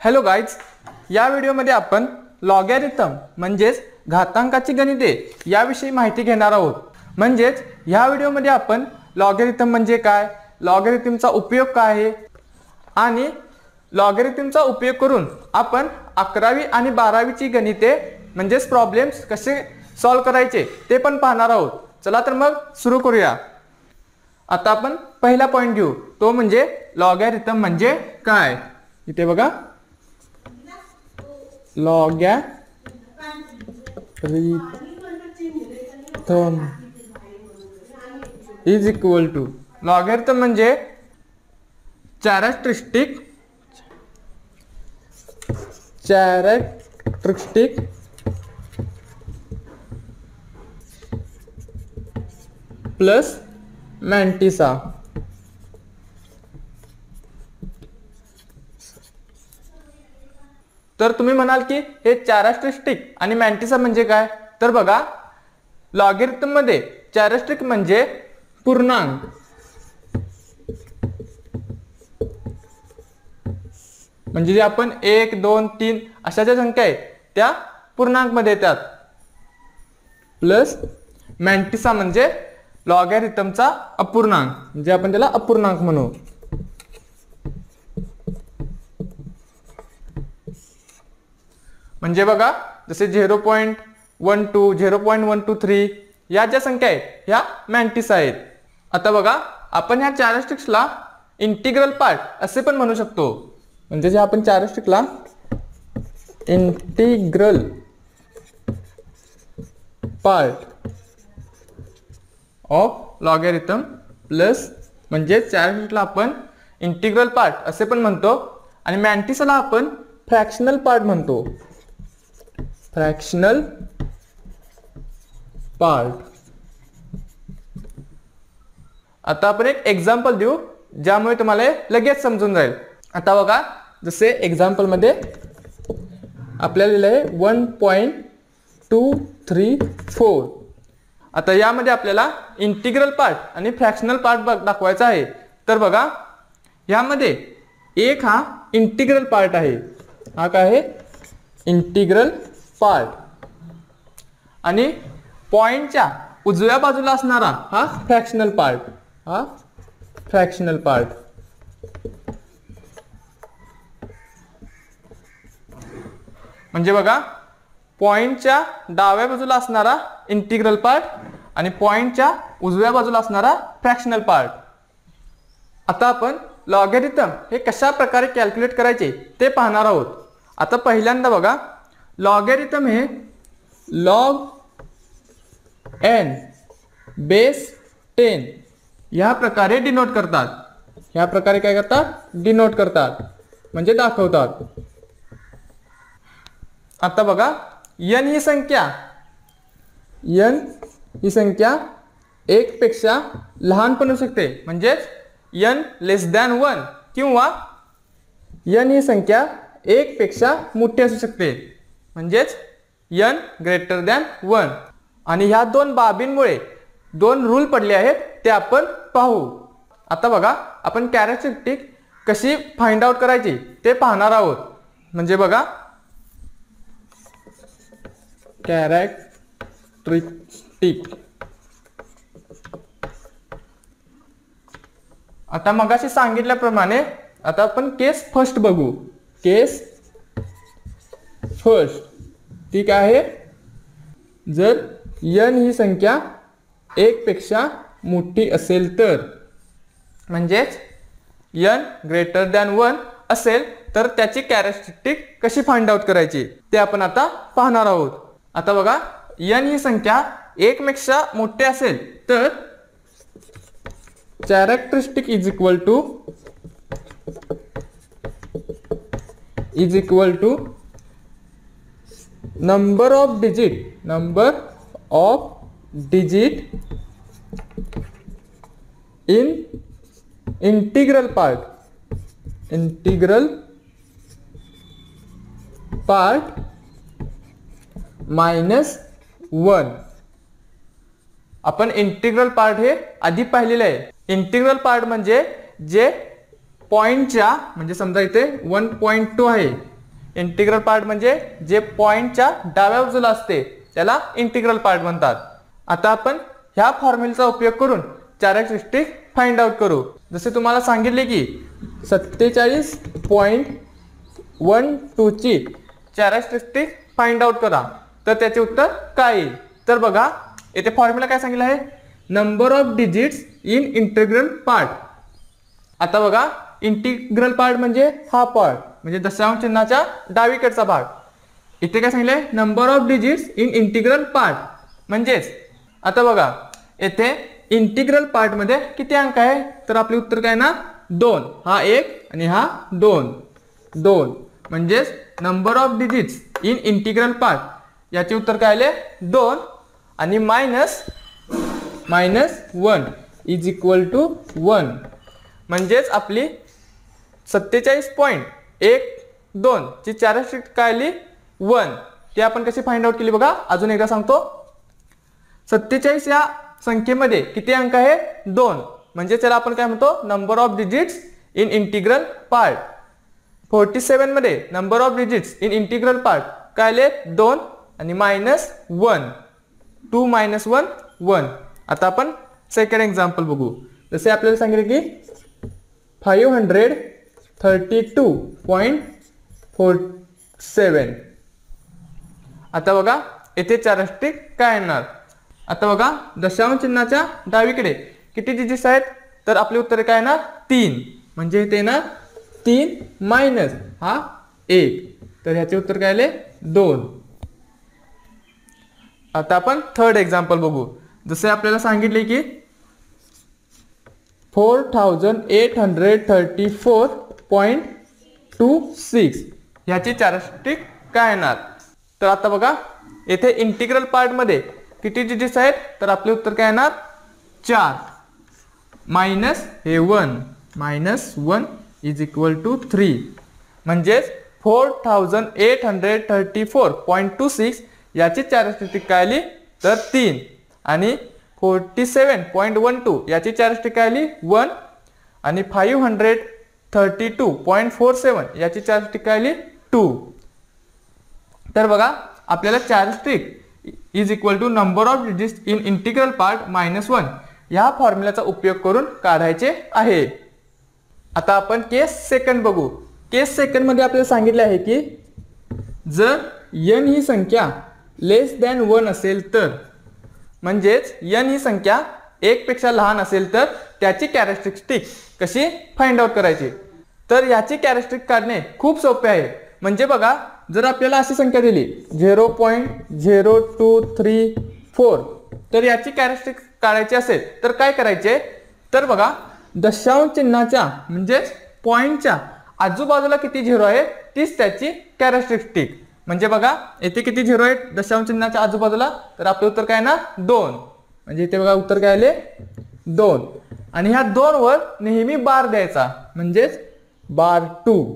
Hello guys, या व्हिडिओमध्ये आपण लॉगॅरिथम म्हणजेच घातांकाची गणिते याविषयी माहिती घेणार आहोत। म्हणजेच या व्हिडिओमध्ये आपण लॉगॅरिथम म्हणजे काय, लॉगॅरिथमचा उपयोग काय आहे आणि लॉगॅरिथमचा उपयोग करून आपण 11वी आणि 12वीची गणिते म्हणजेच प्रॉब्लेम्स कसे सॉल्व करायचे ते पण पाहणार आहोत। चला तर मग सुरू करूया। आता आपण पहिला पॉइंट घेऊ, तो म्हणजे लॉगॅरिथम म्हणजे काय। इथे बघा, logarithm is equal to, logarithm म्हणजे कॅरेक्टरिस्टिक प्लस मॅन्टिसा। तर तुम्ही म्हणाल की हे कॅरेक्टरिस्टिक आणि मॅन्टिसा म्हणजे काय, तर बघा लॉगॅरिथम मध्ये कॅरेक्टरिस्टिक म्हणजे पूर्णांक, म्हणजे जे आपण 1 2 3 अशा ज्या संख्या आहेत त्या पूर्णांक मध्ये येतात, प्लस मॅन्टिसा म्हणजे लॉगॅरिथमचा अपूर्णांक, म्हणजे आपण त्याला अपूर्णांक म्हणू। म्हणजे बघा जसे 0.12 0.123 या ज्या संख्या आहेत ह्या मॅन्टिसा आहेत। आता बघा आपण ह्या कॅरेक्टरिस्टिक्सला इंटिग्रल पार्ट असे पण म्हणू शकतो, म्हणजे जे आपण कॅरेक्टरिस्टिक्सला integral part of logarithm plus, म्हणजे कॅरेक्टरिस्टिक्सला आपण इंटिग्रल पार्ट असे पण म्हणतो आणि मॅन्टिसाला आपण फ्रॅक्शनल पार्ट म्हणतो, फ्रॅक्शनल पार्ट। आता आपण एक एक्झाम्पल देऊ ज्यामुळे तुम्हाला लगेच समजून जाईल। आता बघा जसे एक्झाम्पल मध्ये आपल्याला लिहिलंय 1.234। आता यामध्ये आपल्याला इंटिग्रल पार्ट आणि फ्रॅक्शनल पार्ट दाखवायचा आहे। तर बघा यामध्ये एक हा इंटिग्रल पार्ट आहे, हा काय आहे इंटिग्रल पार्ट, आणि पॉइंटच्या उजव्या बाजूला असणारा हा फ्रॅक्शनल पार्ट, हा फ्रॅक्शनल पार्ट। म्हणजे बघा पॉइंटच्या डाव्या बाजूला असणारा इंटिग्रल पार्ट आणि पॉइंटच्या उजव्या बाजूला असणारा फ्रॅक्शनल पार्ट। आता आपण लॉगॅरिथम हे कशा प्रकारे कॅल्क्युलेट करायचे ते पाहणार आहोत। आता पहिल्यांदा बघा लॉगॅरिथम हे लॉग n बेस 10 या प्रकारे डिनोट करतात, या प्रकारे काय करतात, डिनोट करतात म्हणजे दाखवतात। आता बघा n ही संख्या 1 पेक्षा लहान पण असू शकते, म्हणजेच n लेस दॅन 1, किंवा n ही संख्या 1 पेक्षा मोठी असू शकते, म्हणजेच n ग्रेटर दॅन 1। आणि ह्या दोन बाबींमुळे दोन रूल पडले आहेत ते आपण पाहू। आता बघा आपण कॅरेक्टरिस्टिक कशी फाइंड आउट करायची ते पाहणार आहोत। म्हणजे बघा कॅरेक्टरिस्टिक, आता मगाशी सांगितल्याप्रमाणे आता आपण केस फर्स्ट बघू। केस फर्स्ट ठीक आहे, जर n ही संख्या 1 पेक्षा मोठी असेल तर, म्हणजेच n ग्रेटर दॅन 1 असेल तर त्याची कॅरेक्टरिस्टिक कशी फाइंड आउट करायची ते आपण आता पाहणार आहोत। आता बघा n ही संख्या 1 पेक्षा मोठी असेल तर characteristic is equal to number of digit in integral part minus 1। आपण इंटिग्रल पार्ट हे आधी पाहिलेले आहे। इंटिग्रल पार्ट म्हणजे जे पॉइंटच्या म्हणजे समजा इथे 1.2 आहे, इंटिग्रल पार्ट म्हणजे जे पॉइंटच्या डाव्या बाजूला असते त्याला इंटिग्रल पार्ट म्हणतात. आता आपण ह्या फॉर्म्युलाचा उपयोग करून कॅरेक्टरिस्टिक फाइंड आउट करू. जसे तुम्हाला सांगितले की 47.12 ची कॅरेक्टरिस्टिक फाइंड आउट करा, तर त्याचे उत्तर काय येईल. तर बघा येथे फॉर्म्युला काय सांगितलं आहे, number of digits in integral part. आता बघा इंटिग्रल पार्ट म्हणजे हा पार्ट म्हणजे दशांश चिन्हाच्या डावीकडचा भाग. इथे काय सांगितलंय, number of digits in integral part. म्हणजेच आता बघा येथे इंटिग्रल पार्ट मध्ये किती अंक आहे, तर आपले उत्तर काय ना 2. हा 1 आणि हा 2. म्हणजेच number of digits in integral part याचे उत्तर काय आले 2 आणि मायनस 1 इज इक्वल टू 1. म्हणजेच आपली 47.12 ची कॅरेक्टरिस्टिक काय आली 1. ती आपण कशी फाइंड आउट केली बघा, अजून एकदा सांगतो. 47 या संख्येमध्ये किती अंक आहे 2, म्हणजे त्याला आपण काय म्हणतो number of digits in integral part. 47 मध्ये number of digits in integral part काय आले 2 आणि मायनस 1. 2 - 1 1. आता आपण सेकंड एक्झाम्पल बघू. जसे आपल्याला सांगितले की 532.47. आता बघा येथे कॅरेक्टरिस्टिक काय येणार. आता बघा दशांश चिन्हाच्या डावीकडे किती डिजिट्स आहेत, तर आपले उत्तर काय येणार 3. म्हणजे इथे ना 3 मायनस हा 1, तर ह्याचे उत्तर काय आले 2. आता आपण थर्ड एक्झाम्पल बघू. जसे आपल्याला सांगितले की 4834.26 ह्याची कॅरेक्टरिस्टिक काय येणार. तर आता बघा येथे इंटिग्रल पार्ट मध्ये किती डिजिट्स आहेत, तर आपले उत्तर काय येणार 4 मायनस हे 1 इज इक्वल टू 3. म्हणजेच 4834.26 याची कॅरेक्टरिस्टिक काय आली तर 3 आणि 47.12 याची कॅरेक्टरिस्टिक काय आली 1 आणि 532.47 याची कॅरेक्टरिस्टिक काय आली 2. तर बघा आपल्याला characteristic is equal to number of digits in integral part -1 या फॉर्म्युलाचा उपयोग करून काढायचे आहे. आता आपण केस सेकंड बघू. केस सेकंड मध्ये आपल्याला सांगितले आहे की जर n ही संख्या लेस दॅन 1 असेल तर, म्हणजेच n ही संख्या 1 पेक्षा लहान असेल तर त्याची कॅरेक्टरिस्टिक कशी फाइंड आउट करायची. तर याची कॅरेक्टरिस्टिक काढणे खूप सोपे आहे. म्हणजे बघा जर आपल्याला अशी संख्या दिली 0.0234, तर याची कॅरेक्टरिस्टिक काढायची असेल तर काय करायचे, तर बघा दशांश चिन्हाच्या म्हणजे पॉइंटच्या आजूबाजूला किती झिरो आहे तीच त्याची कॅरेक्टरिस्टिक. म्हणजे बघा येथे किती झिरो आहेत दशांश चिन्हाच्या आजूबाजूला, तर आपले उत्तर काय ना 2. म्हणजे इथे बघा उत्तर काय आले 2 आणि ह्या 2 वर नेहमी बार द्यायचा, म्हणजेच बार 2.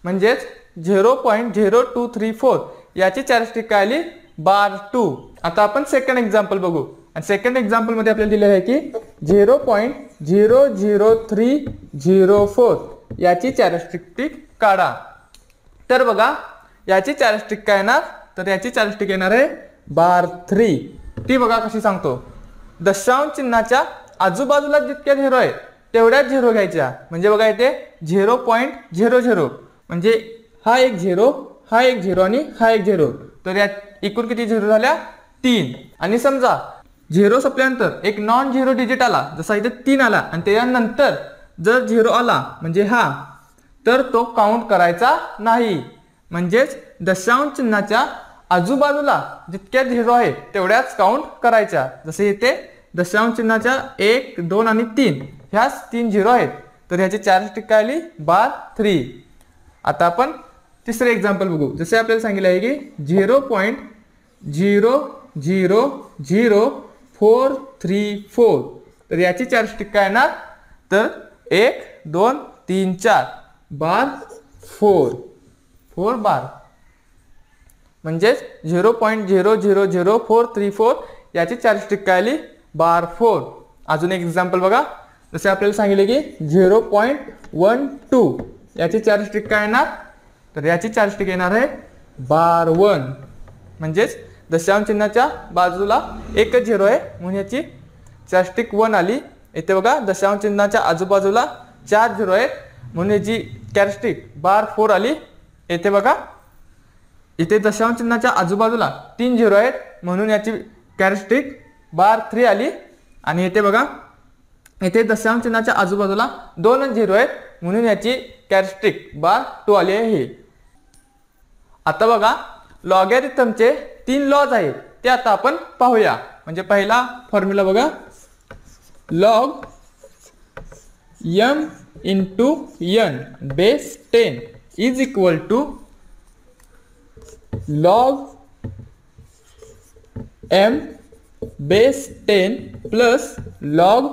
म्हणजेच 0.0234 याची कॅरेक्टरिस्टिक काय आली बार 2. आता आपण सेकंड एक्झाम्पल बघू. आणि सेकंड एक्झाम्पल मध्ये आपल्याला दिलेलं आहे की 0.00304 याची कॅरेक्टरिस्टिक काढा. तर बघा याची कॅरेक्टरिस्टिक काय येणार, तर याची कॅरेक्टरिस्टिक येणार आहे बार 3. ती बघा कशी सांगतो, दशांश चिन्हाच्या आजूबाजूला जितक्या झिरो आहे तेवढ्याच झिरो घ्यायच्या. म्हणजे बघा इथे 0.00 म्हणजे हा एक झिरो, हा एक झिरो आणि हा एक झिरो, तर यात एकूण किती झिरो झाल्या 3. आणि समजा झिरो संपल्यानंतर एक नॉन झिरो डिजिट आला, जसा इथे 3 आला आणि त्यानंतर जर झिरो आला म्हणजे हा, तर तो काउंट करायचा नाही. म्हणजेच दशांश चिन्हाच्या आजूबाजूला जितक्या झिरो आहे तेवढ्याच काउंट करायच्या. जसे इथे दशांश चिन्हाच्या 1, 2 आणि 3 ह्याच 3 झिरो आहेत, तर ह्याची कॅरेक्टरिस्टिक काय आली बार 3. आता आपण तिसरे एक्झाम्पल बघू. जसे आपल्याला सांगितले आहे की 0.0000434, तर याची कॅरेक्टरिस्टिक काय येणार, तर 1, 2, 3, 4 बार 4 बार. म्हणजेच 0.000434 याची कॅरेक्टरिस्टिक काय आली बार 4. अजून एक एक्झाम्पल बघा. जसे आपल्याला सांगितले की 0.12 याची चार्जस्टिक काय येणार, तर याची चार्जस्टिक येणार आहे बार 1. म्हणजेच दशांश चिन्हाच्या बाजूला एकच झिरो आहे म्हणून याची चार्जस्टिक 1 आली. इथे बघा दशांश चिन्हाच्या आजूबाजूला 4 झिरो आहेत म्हणून याची चार्जस्टिक बार 4 आली. इथे बघा इथे दशांश चिन्हाच्या आजूबाजूला 3 झिरो आहेत म्हणून याची चार्जस्टिक बार 3 आली. आणि इथे बघा इथे दशांश चिन्हाच्या आजूबाजूला 2 झिरो आहेत म्हणून याची चार्जस्टिक बार 2 आली आहे. आता बघा लॉगॅरिथमचे 3 लॉज आहेत ते आता आपण पाहूया. म्हणजे पहिला फॉर्म्युला बघा, log m into n base 10 is equal to log m base 10 plus log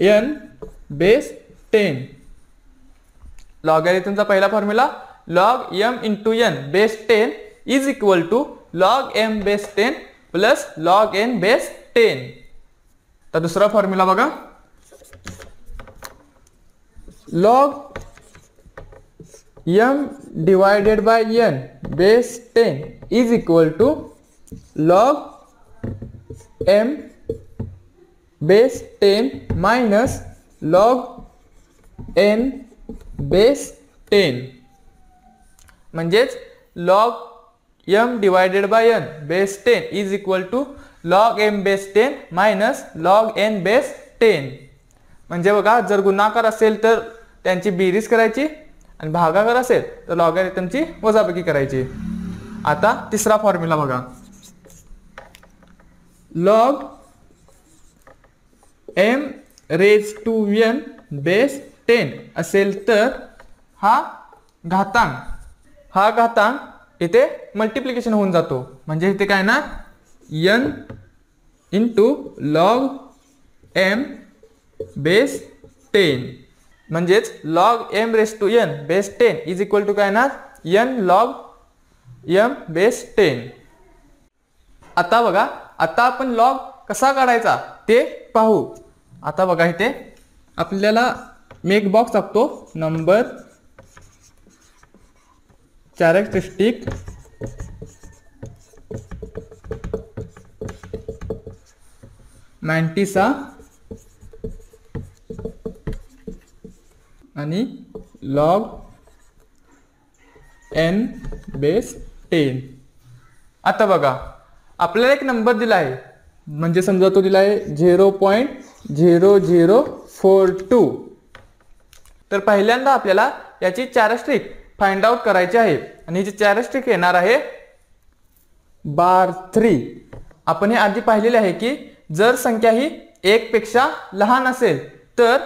n base 10. लॉगॅरिथमचा पहिला formula log m into n base 10 is equal to log m base 10 plus log n base 10. तर दुसरा formula बघा, log m divided by n base 10 is equal to log m base 10 minus log n base 10. म्हणजेच log m divided by n base 10 is equal to log m base 10 minus log n base 10. म्हणजे बघा जर गुणाकार असेल तर त्यांची बेरीज करायची आणि भागाकार असेल तर लॉगॅरिथमची वजाबाकी करायची. आता तिसरा फॉर्म्युला बघा, log m raise to n base 10 असेल तर हा घातांक इथे मल्टिप्लिकेशन होऊन जातो. म्हणजे इथे काय ना n into log m base 10. म्हणजेच log m raise to n base 10 is equal to काय ना n log m बेस 10. आता बघा आता आपण log कसा काढायचा ते पाहू. आता बघा इथे आपल्याला मी एक बॉक्स टाकतो, नंबर कॅरेक्टरिस्टिक मॅन्टिसा आणि log n बेस 10. आता बघा आपल्याला एक नंबर दिला आहे, म्हणजे समजा तो दिला आहे 0.0042. तर पहिल्यांदा आपल्याला याची चार्जस्टिक फाइंड आउट करायची आहे आणि याची चार्जस्टिक येणार आहे बार 3. आपण हे आधी पाहिलेले आहे की जर संख्या ही 1 पेक्षा लहान असेल तर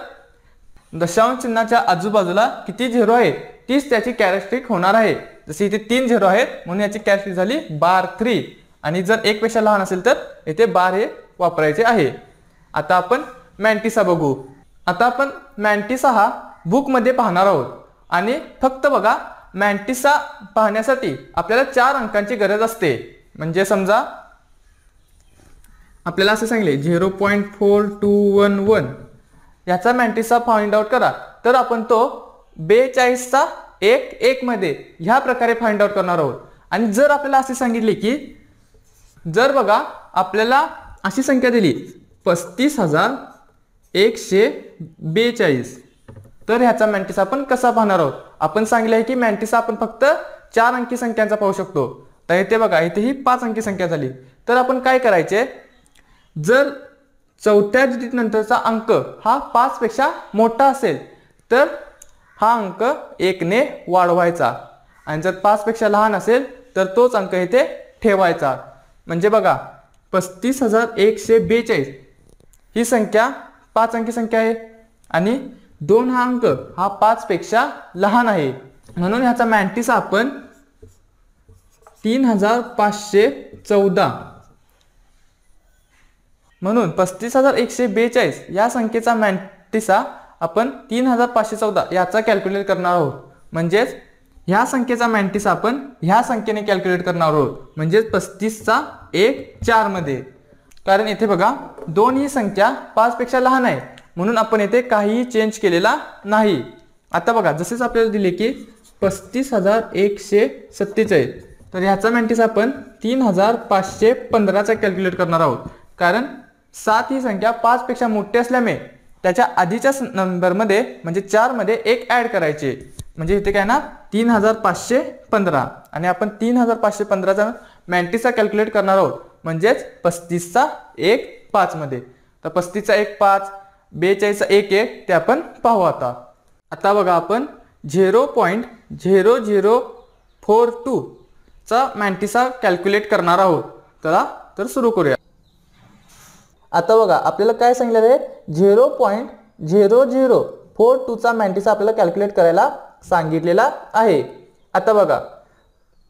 दशांश चिन्हाच्या आजूबाजूला किती झिरो आहे तीच त्याची कॅरेक्टरिस्टिक होणार आहे. जसे इथे 3 झिरो आहेत म्हणून याची कॅरेक्टरिस्टिक झाली बार 3. आणि जर 1 पेक्षा लहान असेल तर इथे बार हे वापरायचे आहे. आता आपण मॅन्टिसा बघू. आता आपण मॅन्टिसा हा बुक मध्ये पाहणार आहोत आणि फक्त बघा मॅन्टिसा पाहण्यासाठी आपल्याला 4 अंकांची गरज असते. म्हणजे समजा आपल्याला असे सांगितले 0.4211 याचा मॅन्टिसा फाइंड आउट करा, तर आपण तो 42 चा 1 मध्ये ह्या प्रकारे फाइंड आउट करणार आहोत. आणि जर आपल्याला असे सांगितले की जर बघा आपल्याला अशी संख्या दिली 35,142 तर ह्याचा मॅन्टिसा आपण कसा पाहणार आहोत. आपण सांगितले आहे की मॅन्टिसा आपण फक्त 4 अंकी संख्यांचा पाहू शकतो. तर इथे बघा इथे ही 5 अंकी संख्या झाली. तर आपण काय करायचे, जर चौथ्या डिजिट नंतरचा अंक हा 5 पेक्षा मोठा असेल तर हा अंक 1 ने वाढवायचा आणि जर 5 पेक्षा लहान असेल तर तोच अंक इथे ठेवायचा. म्हणजे बघा 35,142 ही संख्या 5 अंकी संख्या आहे आणि 2 हा अंक हा 5 पेक्षा लहान आहे म्हणून ह्याचा मॅन्टिसा आपण 3514 म्हणून 35,142 या संख्येचा मॅन्टिसा आपण 3514 याचा कॅल्क्युलेट करणार आहोत. म्हणजेच ह्या संख्येचा मॅन्टिसा आपण ह्या संख्येने कॅल्क्युलेट करणार आहोत. म्हणजेच 35 चा 1 4 मध्ये. कारण इथे बघा 2 ही संख्या 5 पेक्षा लहान आहे म्हणून आपण येथे काहीही चेंज केलेला नाही। आता बघा जसेच आपल्याला दिले की 35,147, तर ह्याचा मॅन्टिसा आपण 3,515चा कॅल्क्युलेट करणार आहोत, कारण 7 ही संख्या 5 पेक्षा मोठी असल्यामुळे त्याच्या आधीच्या नंबरमध्ये म्हणजे 4 मध्ये 1 ऍड करायचे, म्हणजे इथे काय ना 3,515 आणि आपण 3,515चा मॅन्टिसा कॅल्क्युलेट करणार आहोत, म्हणजेच 35चा 1 5 मध्ये। तर 35चा 1 5, 42चा 1 1 ते आपण पाहू। आता बघा आपण 0.0042 चा मॅन्टिसा कॅल्क्युलेट करणार आहोत। तर सुरू करूया। आता बघा आपल्याला काय सांगितलेलं आहे, 0.0042 चा मॅन्टिसा आपल्याला कॅल्क्युलेट करायला सांगितलेला आहे। आता बघा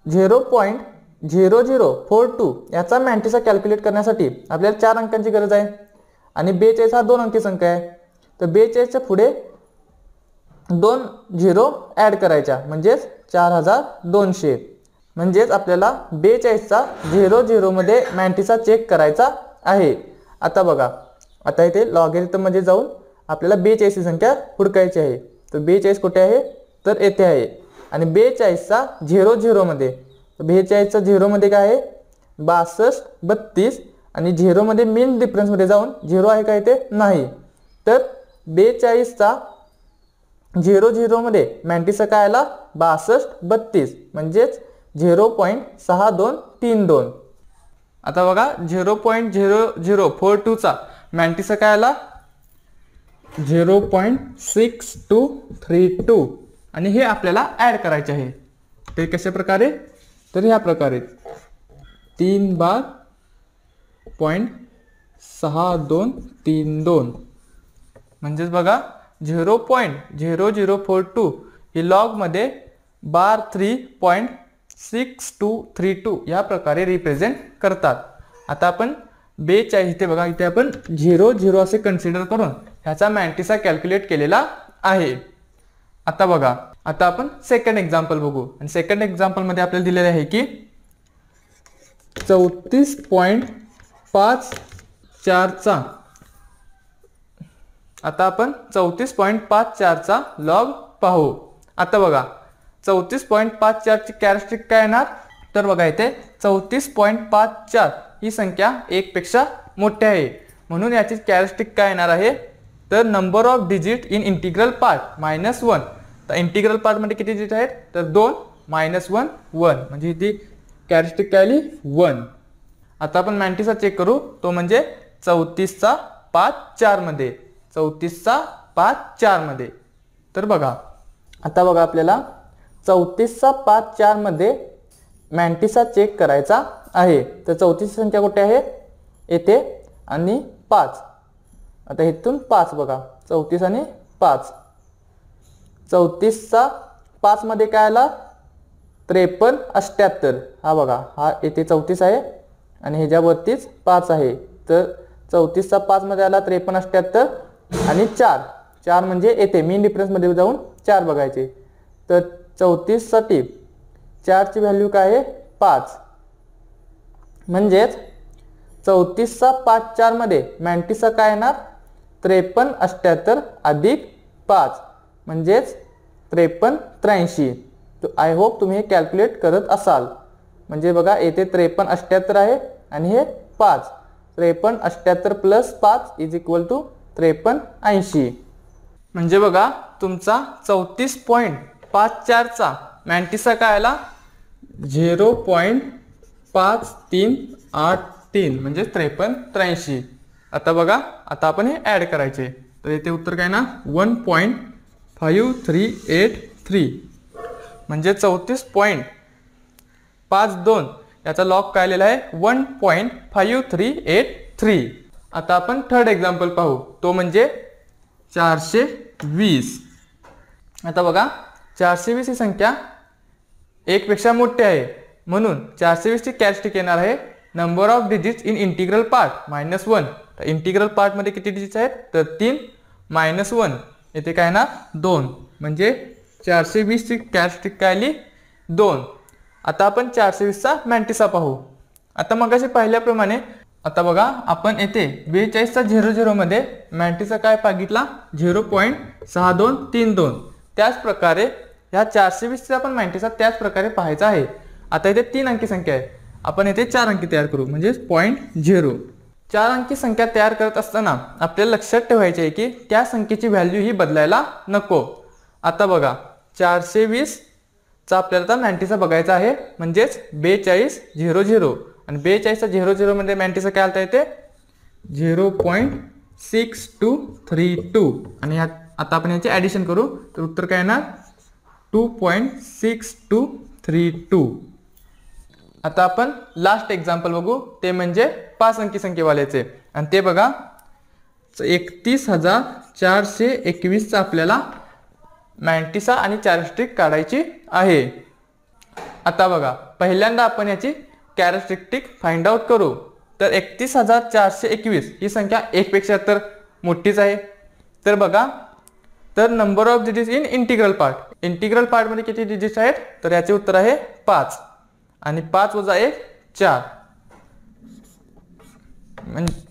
0.0042 याचा मॅन्टिसा कॅल्क्युलेट करण्यासाठी आपल्याला 4 अंकांची गरज आहे आणि 42 हा 2 अंकी संख्या आहे, तर 42च्या पुढे 2 झिरो ऍड करायच्या, म्हणजेच 4,200। म्हणजेच आपल्याला 42चा 00 मध्ये मॅन्टिसा चेक करायचा आहे। आता बघा आता इथे लॉगॅरिथम मध्ये जाऊन आपल्याला 42 ही संख्या हुडकायची आहे, तर 42 कुठे आहे, तर येथे आहे। आणि 42चा 00 मध्ये, 42चा 0 मध्ये काय आहे 62 32 आणि 0 मध्ये मीन डिफरन्स मध्ये जाऊन 0 आहे का इथे नाही, तर 42चा 00 मध्ये मॅन्टिसा काय आला 62 32, म्हणजेच 0.6232। आता बघा 0.0042 चा मॅन्टिसा काय आला 0.6232 आणि हे आपल्याला ऍड करायचे आहे। ते कशा प्रकारे, तर ह्या प्रकारे 3 बार 0.6232, म्हणजेच बघा 0.0042 ही लॉग मध्ये बार 3.6232 या प्रकारे रिप्रेझेंट करतात। आता आपण 42 इथे बघा इथे आपण 00 असे कन्सिडर करून ह्याचा मॅन्टिसा कॅल्क्युलेट केलेला आहे। आता बघा आता आपण सेकंड एक्झाम्पल बघू, आणि सेकंड एक्झाम्पल मध्ये आपल्याला दिलेले आहे की 34.54 चा, आता आपण 34.54 चा लॉग पाहू। आता बघा 34.54 ची कॅरेक्टरिस्टिक काय येणार, तर बघा इथे 34.54 ही संख्या 1 पेक्षा मोठी आहे, म्हणून याची कॅरेक्टरिस्टिक काय येणार आहे, तर number of digit in integral part -1। तर इंटिग्रल पार्ट मध्ये किती डिजिट आहेत, तर 2 -1 1, म्हणजे ती कॅरेक्टरिस्टिक काय आली 1। आता आपण मॅन्टिसा चेक करू, तो म्हणजे 34चा 5 4 मध्ये, 34चा 5 4 मध्ये। तर बघा आता बघा आपल्याला 34चा 5 4 मध्ये मॅन्टिसा चेक करायचा आहे, तर 34 संख्या कुठे आहे येथे आणि 5, आता इथून 5 बघा 34 आणि 5, 34चा 5 मध्ये काय आला 53 78, हा बघा हा येथे 34 आहे आणि ह्याच्यावरतीच 5 आहे, तर 34चा 5 मध्ये आला 53 78 आणि 4 म्हणजे येथे मीन डिफरन्स मध्ये जाऊन 4 बघायचे, तर 34 साठी 4 ची व्हॅल्यू काय आहे 5, म्हणजेच 34चा 5 4 मध्ये मॅन्टिसा काय येणार 53 78 अधिक 5, म्हणजेच 53 83। तो आय होप तुम्ही हे कॅल्क्युलेट करत असाल, म्हणजे बघा येथे 53 78 आहे आणि हे 5, 53 78 प्लस 5 इज इक्वल टू 53 80। म्हणजे बघा तुमचा 34.54 चा मॅन्टिसा काय आला 0.5383, म्हणजे 53 83। आता बघा आता आपण हे ऍड करायचे, तर इथे उत्तर काय ना 1.5383, म्हणजे 34.52 याचा लॉग काय आलेला आहे 1.5383। आता आपण थर्ड एक्झाम्पल पाहू, तो म्हणजे 420। आता बघा 420 ही संख्या 1 पेक्षा मोठी आहे, म्हणून 420 ची कॅरेक्टरिस्टिक येणार आहे number of digits in integral part -1। तर इंटिग्रल पार्ट मध्ये किती डिजिट्स आहेत, तर 3 -1 येथे काय ना 2, म्हणजे 420 ची कॅरेक्टरिस्टिक काय आली 2। आता आपण 420 चा मॅन्टिसा पाहू। आता मगाशी पाहिल्याप्रमाणे आता बघा आपण येथे 42चा 00 मध्ये 90चा काय बघितला 0.6232. त्याच प्रकारे ह्या 420चा पण 90चा त्याच प्रकारे पाहायचा आहे. आता इथे 3 अंकी संख्या आहे, आपण येथे 4 अंकी तयार करू म्हणजे 0.0. 4 अंकी संख्या तयार करत असताना आपल्याला लक्षात ठेवायचे आहे की त्या संख्येची व्हॅल्यू ही बदलायला नको. आता बघा 420 चा आपल्याला आता 90चा बघायचा आहे म्हणजेच 4200 आणि 42चा 00 मध्ये 90चा काय आलता येते 0.6232 आणि आता आपण याचे ॲडिशन करू तर उत्तर काय येणार 2.6232. आता आपण लास्ट एक्झाम्पल बघू ते म्हणजे 5 अंकी संख्येवाल्याचे आणि ते बघा 31,421 चा आपल्याला 90चा आणि 4 स्ट्रिक काढायची आहे. आता बघा पहिल्यांदा आपण याची कॅरेक्टरिस्टिक फाइंड आउट करू. तर 31,421 ही संख्या 1 पेक्षा तर मोठीच आहे. तर बघा तर number of digits in integral part, integral part मध्ये किती डिजिट्स आहेत तर याचे उत्तर आहे 5 आणि 5 वजा 1 4.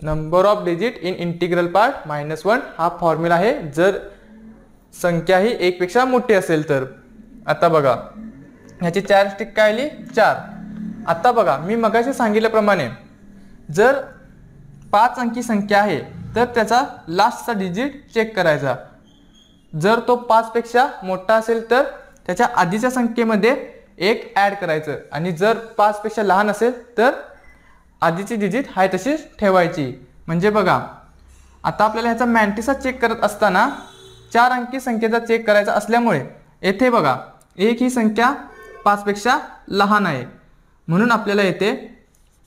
Number of digit in integral part -1 हा फॉर्म्युला आहे जर संख्या ही 1 पेक्षा मोठी असेल तर. आता बघा याची 4 स्टिक काय आली 4. आता बघा मी मगाशी सांगितल्याप्रमाणे जर 5 अंकी संख्या आहे तर त्याचा लास्टचा डिजिट चेक करायचा. जर तो 5 पेक्षा मोठा असेल तर त्याच्या आधीच्या संख्येमध्ये 1 ॲड करायचं आणि जर 5 पेक्षा लहान असेल तर आधीची डिजिट आहे तशीच ठेवायची. म्हणजे बघा आता आपल्याला ह्याचा 90चा चेक करत असताना 4 अंकी संख्येचा चेक करायचा असल्यामुळे येथे बघा 1 ही संख्या 5 पेक्षा लहान आहे म्हणून आपल्याला येथे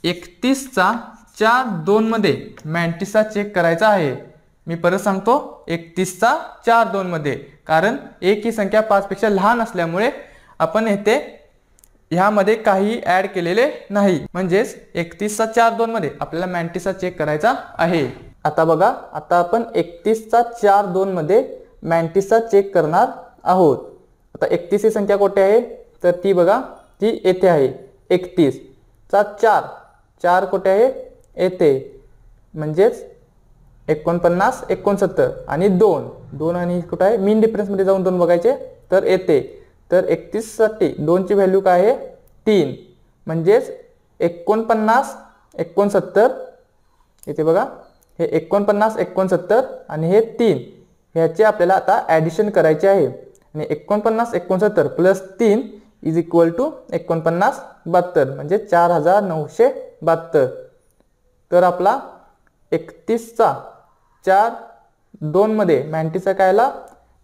31चा 4 2 मध्ये 90चा चेक करायचा आहे. मी परत सांगतो 31चा 4 2 मध्ये कारण 1 ही संख्या 5 पेक्षा लहान असल्यामुळे आपण येथे ह्यामध्ये काही ॲड केलेले नाही म्हणजेच 31चा 4 2 मध्ये आपल्याला 90चा चेक करायचा आहे. आता बघा आता आपण 31चा 4 2 मध्ये 90चा चेक करणार आहोत. आता 31 ही संख्या कोठे आहे तर ती बघा ती येथे आहे. 31चा 4 4 कोठे आहे येथे म्हणजेच 49 69 आणि 2 आणि कुठे आहे मीन डिफरन्स मध्ये जाऊन 2 बघायचे तर येते. तर 31 साठी 2 ची व्हॅल्यू काय आहे 3 म्हणजेच 49 69 इथे बघा हे 49 69 आणि हे 3 ह्याचे आपल्याला आता ॲडिशन करायचे आहे आणि 49 69 प्लस 3 इज इक्वल टू 49 72 म्हणजे 4972. तर आपला 31चा 4 2 मध्ये 90चा काय आला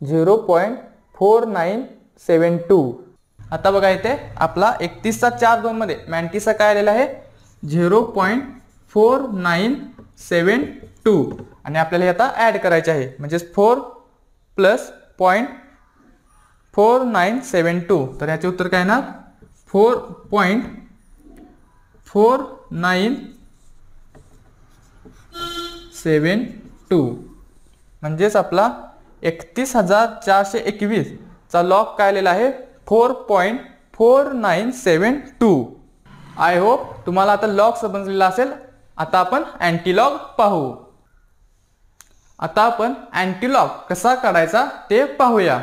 0.4972. आता बघा इथे आपला 31चा 4 2 मध्ये 90चा काय आलेला आहे 0.4972 आणि आपल्याला हे आता ॲड करायचे आहे म्हणजेच 4 प्लस 0.4972. तर याचे उत्तर काय येणार 4.4972 म्हणजेच आपला 31,421 चा लॉग काय आलेला आहे 4.4972. आय होप तुम्हाला आता लॉग समजलेला असेल. आता आपण अँटीलॉग पाहू. आता आपण अँटीलॉग कसा काढायचा ते पाहूया.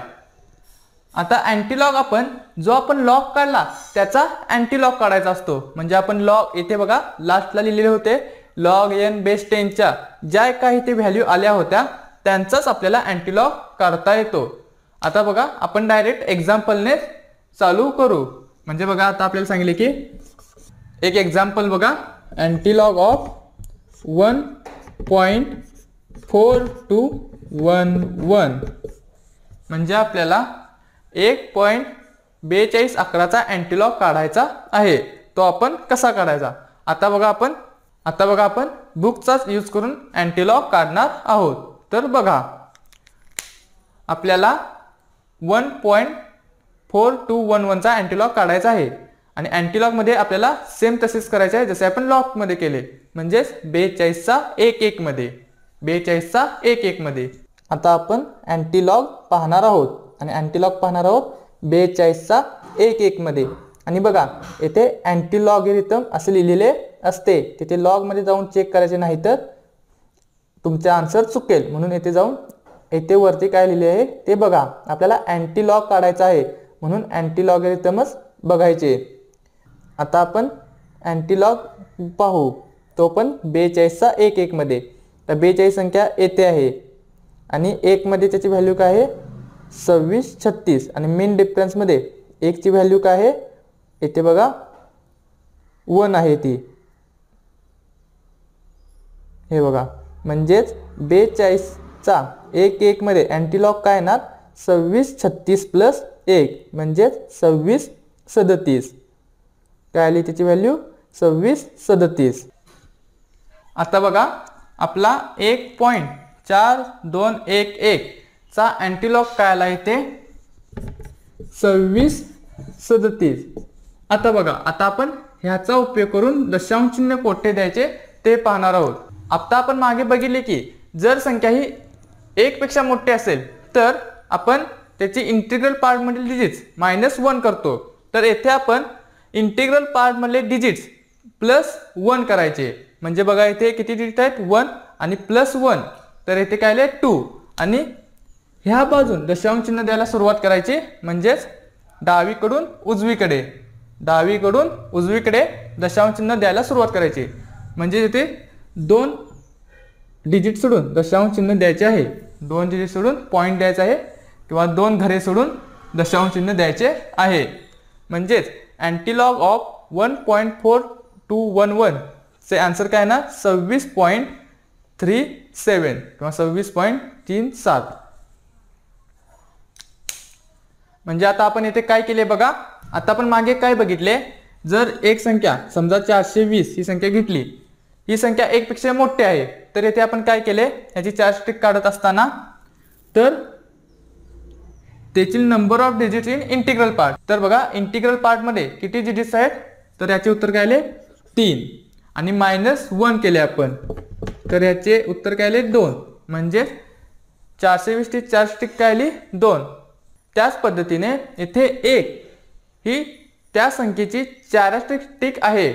आता अँटीलॉग आपण जो आपण लॉग काढला त्याचा अँटीलॉग काढायचा असतो. म्हणजे आपण लॉग इथे बघा लास्टला लिहिलेले होते लॉग n बेस 10च्या ज्या काही ते व्हॅल्यू आल्या होत्या त्यांचाच आपल्याला अँटीलॉग काढता येतो. आता बघा आपण डायरेक्ट एक्झाम्पलने चालू करू. म्हणजे बघा आता आपल्याला सांगितले की एक एक्झाम्पल बघा अँटीलॉग ऑफ 1.4211 म्हणजे आपल्याला 1.42 अकराचा अँटीलॉग काढायचा आहे. तो आपण कसा काढायचा आता बघा आपण बुकचाच यूज करून अँटीलॉग काढणार आहोत. तर बघा आपल्याला 1.4211 चा अँटीलॉग काढायचा आहे आणि अँटीलॉग मध्ये आपल्याला सेम तसेच करायचे आहे जसे आपण लॉग मध्ये केले म्हणजेच 42चा 1 मध्ये 42चा 1 मध्ये. आता आपण अँटीलॉग पाहणार आहोत आणि अँटीलॉग पाहणार आहोत 42चा 1 मध्ये. आणि बघा येथे अँटी लॉगॅरिथम असे लिहिलेले असते, तिथे लॉग मध्ये जाऊन चेक करायचे नाही तर तुमचा आन्सर चुकेल, म्हणून येथे जाऊन येथे वरती काय लिहिले आहे ते बघा. आपल्याला अँटी लॉग काढायचा आहे म्हणून अँटी लॉगॅरिथमच बघायचे. आता आपण अँटी लॉग पाहू, तो पण 42चा 1 1 मध्ये. तर 42 संख्या येथे आहे आणि 1 मध्ये त्याची व्हॅल्यू काय आहे 26 36 आणि मेन डिफरन्स मध्ये 1 ची व्हॅल्यू काय आहे येथे बघा 1 आहे ती. हे बघा म्हणजेच 42चा 1 1 मध्ये अँटी लॉग काय येणार 26 36 प्लस 1 म्हणजेच 26 37. काय आली त्याची व्हॅल्यू 26 37. आता बघा आपला 1.4211 चा अँटीलॉग काय आला इथे 26 37. आता बघा आता आपण ह्याचा उपयोग करून दशांश चिन्ह कोठे द्यायचे ते पाहणार आहोत. आता आपण मागे बघितले की जर संख्या ही 1 पेक्षा मोठी असेल तर आपण त्याची इंटिग्रल पार्ट मधील डिजिट्स -1 करतो. तर येथे आपण इंटिग्रल पार्ट मधले डिजिट्स +1 करायचे. म्हणजे बघा इथे किती डिजिट आहेत 1 आणि +1, तर येथे काय आले 2. आणि ह्या बाजून दशांश चिन्ह द्यायला सुरुवात करायची, म्हणजेच डावीकडून उजवीकडे दशांश चिन्ह द्यायला सुरुवात करायची. म्हणजे इथे 2 डिजिट सोडून दशांश चिन्ह द्यायचे आहे, 2 डिजिट सोडून पॉईंट द्यायचा आहे किंवा 2 घरे सोडून दशांश चिन्ह द्यायचे आहे. म्हणजेच अँटीलॉग ऑफ 1.4211 चे आन्सर काय ना 26.37 किंवा 26.37. म्हणजे आता आपण येथे काय केले बघा, आता आपण मागे काय बघितले, जर एक संख्या समजा 420 ही संख्या घेतली, ही संख्या 1 पेक्षा मोठी आहे, तर येथे आपण काय केले याची चार्जस्टिक काढत असताना तर त्याची number of digits in integral part. तर बघा इंटिग्रल पार्ट मध्ये किती डिजिट्स आहेत, तर याचे उत्तर काय आले 3 आणि -1 केले आपण, तर याचे उत्तर काय आले 2. म्हणजे 420 ची चार्जस्टिक काय आली 2. त्याच पद्धतीने इथे 1 ही त्या संख्येची चार्जस्टिक आहे,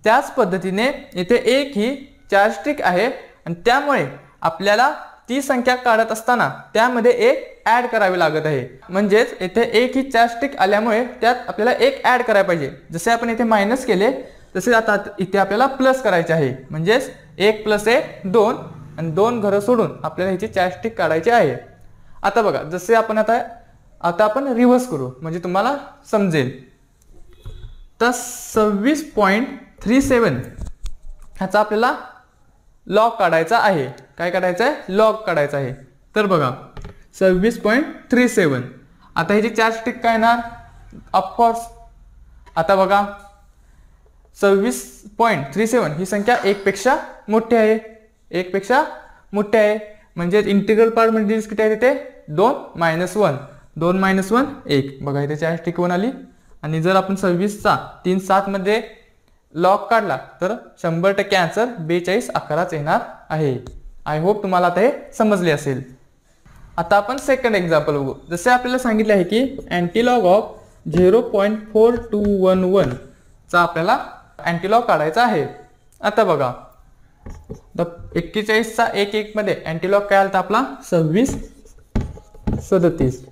त्याच पद्धतीने इथे 1 ही चार्जस्टिक आहे आणि त्यामुळे आपल्याला ती संख्या काढत असताना त्यामध्ये 1 ऍड करावी लागत आहे. म्हणजेच इथे 1 ही चार्जस्टिक आल्यामुळे त्यात आपल्याला 1 ऍड करायला पाहिजे. जसे आपण इथे मायनस केले तसे आता इथे आपल्याला प्लस करायचे आहे. म्हणजेच 1 + 1 2 आणि 2 घरं सोडून आपल्याला ह्याची चार्जस्टिक काढायची आहे. आता बघा जसे आपण आता आपण रिव्हर्स करू म्हणजे तुम्हाला समजेल. तर 26.37 ह्याचा आपल्याला लॉग काढायचा आहे. काय काढायचं आहे लॉग काढायचा आहे. तर बघा 26.37 आता ह्याची चार्जस्टिक काय येणार ऑफकोर्स. आता बघा 26.37 ही संख्या 1 पेक्षा मोठी आहे, 1 पेक्षा मोठी आहे. म्हणजे इंटिग्रल पार्ट मध्ये किती आहे तिथे 2 -1 2 -1 1. बघा इथे चार्जस्टिक 1 आली. आणि जर आपण 26चा 3 7 मध्ये लॉग काढला तर 100% आन्सर 42 11 येणार आहे. आय होप तुम्हाला आता हे समजले असेल. आता आपण सेकंड एक्झाम्पल बघू. जसे आपल्याला सांगितले आहे की अँटीलॉग ऑफ 0.4211 चा आपल्याला अँटीलॉग काढायचा आहे. आता बघा 41चा 1 1 मध्ये अँटीलॉग काय आला आपला 26 37.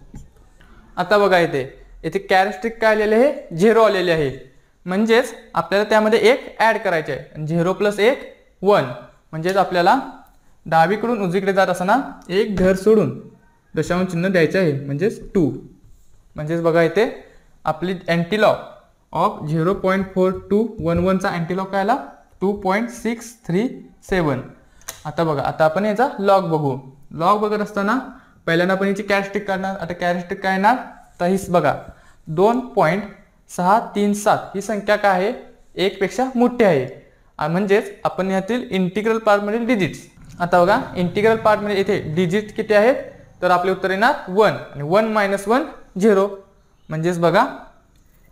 आता बघा इथे कॅरेक्टरिस्टिक काय आलेले आहे 0 आलेले आहे. म्हणजेच आपल्याला त्यामध्ये 1 ऍड करायचे आहे. 0 + 1 1. म्हणजेच आपल्याला डावीकडून उजवीकडे जात असताना 1 घर सोडून दशांश चिन्ह द्यायचे आहे म्हणजेच 2. म्हणजेच बघा इथे आपली अँटीलॉग ऑफ 0.4211 चा अँटीलॉग काय आला 2.637. आता बघा आता आपण याचा लॉग बघू. लॉग बघत असताना पहिल्यांदा आपण याची कॅरेक्टरिस्टिक काढणार. आता कॅरेक्टरिस्टिक काय येणार तर हीच बघा 2.637 ही संख्या काय आहे 1 पेक्षा मोठी आहे. म्हणजेच आपण यातील इंटिग्रल पार्ट मधील डिजिट्स. आता बघा इंटिग्रल पार्ट मध्ये इथे डिजिट किती आहेत तर आपले उत्तर येणार 1 आणि 1 - 1 0. म्हणजेच बघा